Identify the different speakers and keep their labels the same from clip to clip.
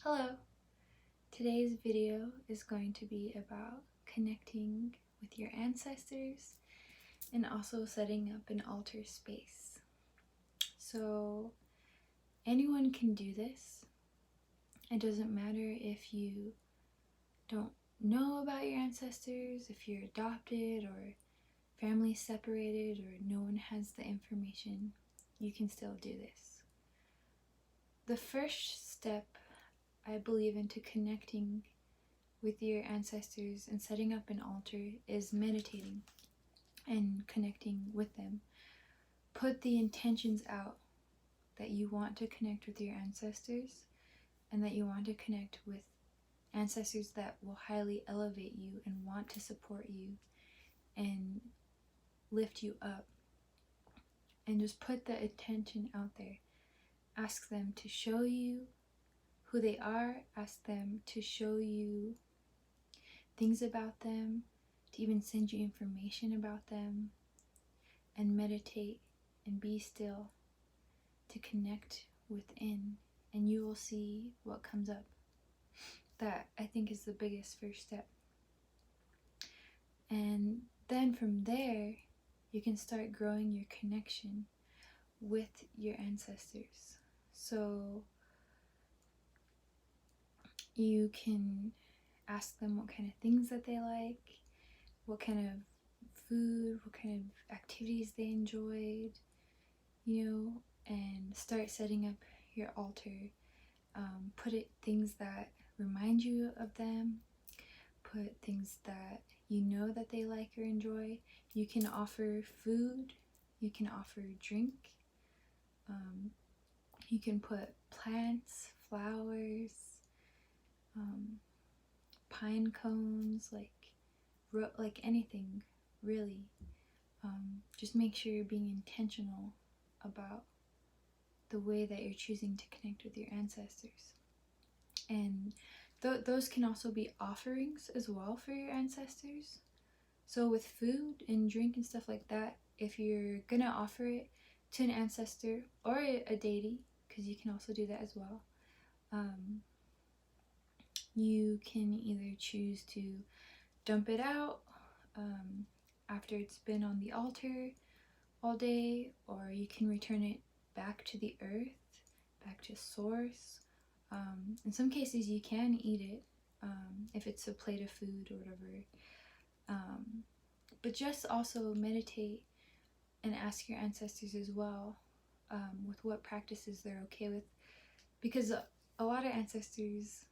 Speaker 1: Hello! Today's video is going to be about connecting with your ancestors and also setting up an altar space. So anyone can do this. It doesn't matter if you don't know about your ancestors, if you're adopted or family separated or no one has the information, you can still do this. The first step I believe into connecting with your ancestors and setting up an altar is meditating and connecting with them. Put the intentions out that you want to connect with your ancestors and that you want to connect with ancestors that will highly elevate you and want to support you and lift you up. And just put the intention out there. Ask them to show you who they are. Ask them to show you things about them, to even send you information about them, and meditate and be still to connect within, and you will see what comes up. That, I think, is the biggest first step. And then from there, you can start growing your connection with your ancestors. So you can ask them what kind of things that they like, what kind of food, what kind of activities they enjoyed, and start setting up your altar. Put things that remind you of them, put things that you know that they like or enjoy. You can offer food, you can offer drink, you can put plants, flowers, pine cones, like anything really. Just make sure you're being intentional about the way that you're choosing to connect with your ancestors. And those can also be offerings as well for your ancestors. So with food and drink and stuff like that, if you're gonna offer it to an ancestor or a deity, because you can also do that as well, you can either choose to dump it out after it's been on the altar all day, or you can return it back to the earth, back to source. In some cases you can eat it if it's a plate of food or whatever, but just also meditate and ask your ancestors as well with what practices they're okay with, because a lot of ancestors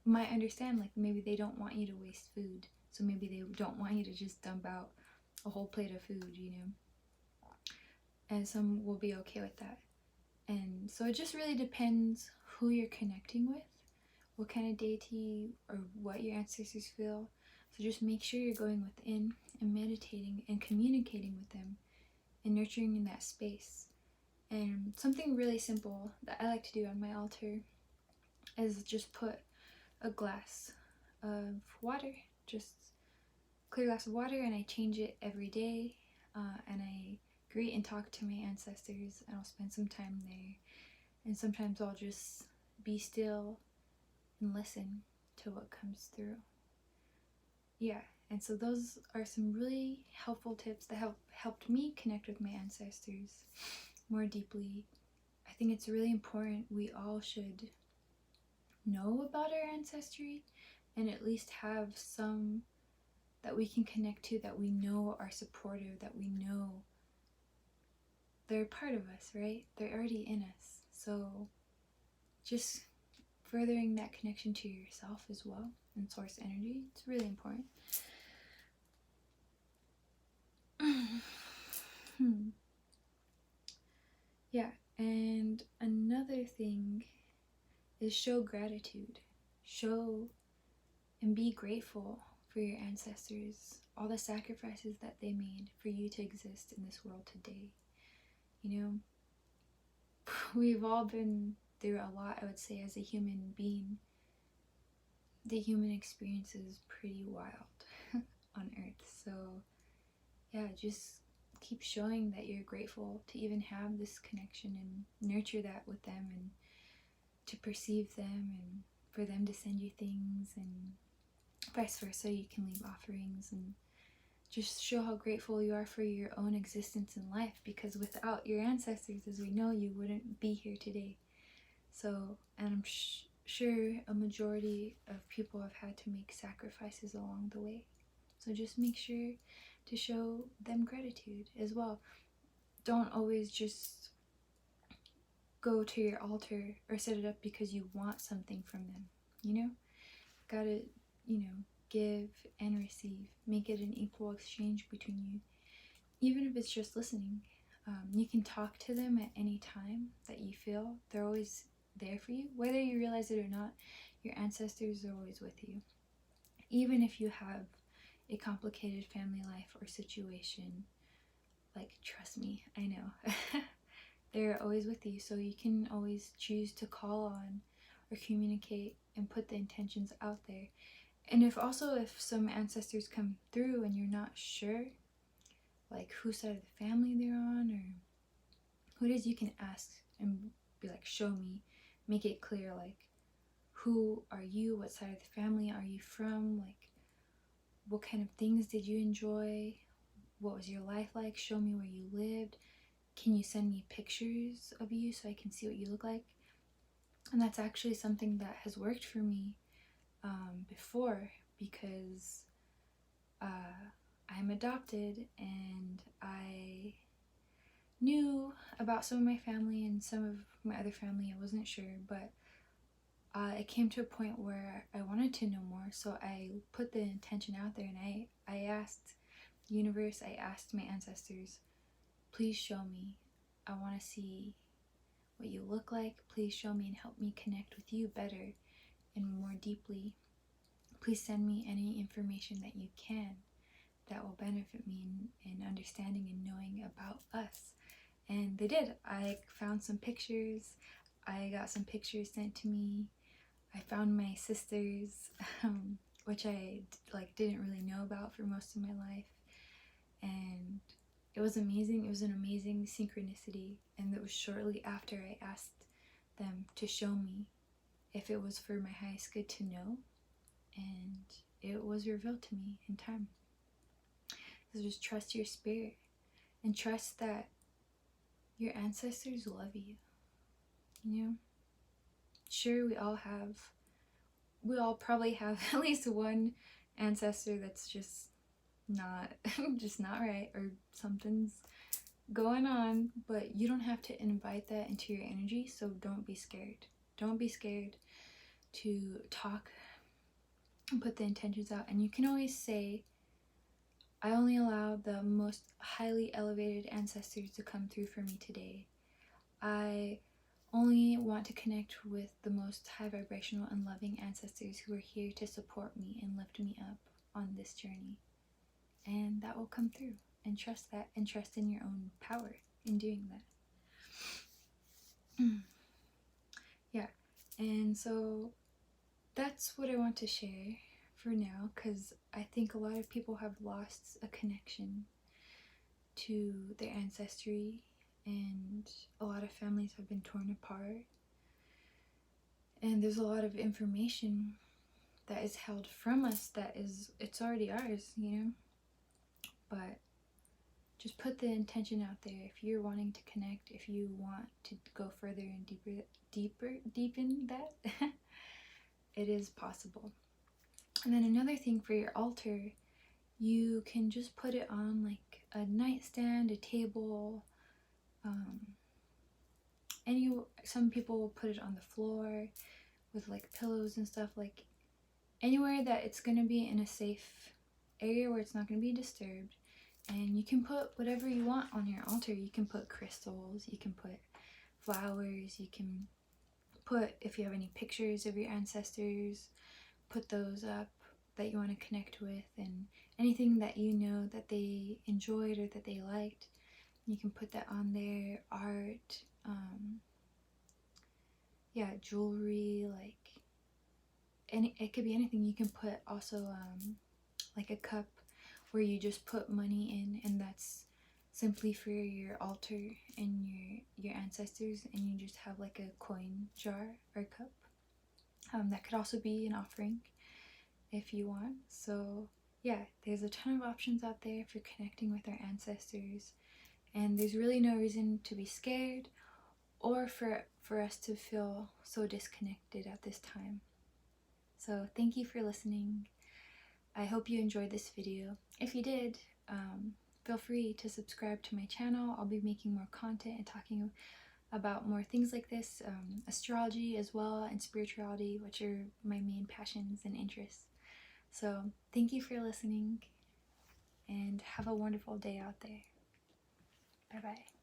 Speaker 1: might understand, like maybe they don't want you to waste food, so maybe they don't want you to just dump out a whole plate of food, and some will be okay with that. And so it just really depends who you're connecting with, what kind of deity or what your ancestors feel. So just make sure you're going within and meditating and communicating with them and nurturing in that space. And something really simple that I like to do on my altar is just put a glass of water, just clear glass of water, and I change it every day, and I greet and talk to my ancestors, and I'll spend some time there. And sometimes I'll just be still and listen to what comes through. Yeah, and so those are some really helpful tips that have helped me connect with my ancestors more deeply. I think it's really important we all should know about our ancestry and at least have some that we can connect to, that we know are supportive, that we know they're a part of us, right? They're already in us. So just furthering that connection to yourself as well and source energy, it's really important. Yeah, and another thing is show gratitude. Show and be grateful for your ancestors, all the sacrifices that they made for you to exist in this world today. We've all been through a lot, I would say, as a human being. The human experience is pretty wild on Earth. So yeah, just keep showing that you're grateful to even have this connection and nurture that with them and to perceive them and for them to send you things, and vice versa. You can leave offerings and just show how grateful you are for your own existence in life, because without your ancestors, as we know, you wouldn't be here today. So, and I'm sure a majority of people have had to make sacrifices along the way. So just make sure to show them gratitude as well. Don't always just go to your altar or set it up because you want something from them, you know? Gotta, give and receive. Make it an equal exchange between you. Even if it's just listening. You can talk to them at any time that you feel. They're always there for you. Whether you realize it or not, your ancestors are always with you. Even if you have a complicated family life or situation, like, trust me, I know. They're always with you, so you can always choose to call on or communicate and put the intentions out there. And if some ancestors come through and you're not sure, like whose side of the family they're on or who it is, you can ask and be like, show me, make it clear, like, who are you, what side of the family are you from, like, what kind of things did you enjoy, what was your life like, show me where you lived, can you send me pictures of you so I can see what you look like. And that's actually something that has worked for me before, because I'm adopted and I knew about some of my family and some of my other family I wasn't sure, but it came to a point where I wanted to know more, so I put the intention out there, and I asked the universe, I asked my ancestors, please show me, I want to see what you look like, please show me and help me connect with you better and more deeply. Please send me any information that you can that will benefit me in understanding and knowing about us. And they did. I found some pictures. I got some pictures sent to me. I found my sisters, which I didn't really know about for most of my life. And it was amazing. It was an amazing synchronicity. And it was shortly after I asked them to show me if it was for my highest good to know. And it was revealed to me in time. So just trust your spirit and trust that your ancestors love you. You know? Sure, we all probably have at least one ancestor that's just not right, or something's going on, but you don't have to invite that into your energy, so don't be scared. Don't be scared to talk and put the intentions out. And you can always say, I only allow the most highly elevated ancestors to come through for me today. I only want to connect with the most high vibrational and loving ancestors who are here to support me and lift me up on this journey. And that will come through. And trust that, and trust in your own power in doing that. Yeah, and so that's what I want to share for now, because I think a lot of people have lost a connection to their ancestry, and a lot of families have been torn apart, and there's a lot of information that is held from us it's already ours, you know. But just put the intention out there. If you're wanting to connect, if you want to go further and deepen that, it is possible. And then another thing for your altar, you can just put it on like a nightstand, a table. Some people will put it on the floor with like pillows and stuff, like anywhere that it's gonna be in a safe area where it's not gonna be disturbed. And you can put whatever you want on your altar. You can put crystals, you can put flowers, you can put, if you have any pictures of your ancestors, put those up that you want to connect with, and anything that you know that they enjoyed or that they liked, you can put that on there. Art, jewelry, like it could be anything. You can put also like a cup where you just put money in, and that's simply for your altar and your ancestors, and you just have like a coin jar or cup. That could also be an offering if you want. So yeah, there's a ton of options out there for connecting with our ancestors, and there's really no reason to be scared or for us to feel so disconnected at this time. So thank you for listening. I hope you enjoyed this video. If you did, feel free to subscribe to my channel. I'll be making more content and talking about more things like this, astrology as well, and spirituality, which are my main passions and interests. So thank you for listening, and have a wonderful day out there. Bye bye.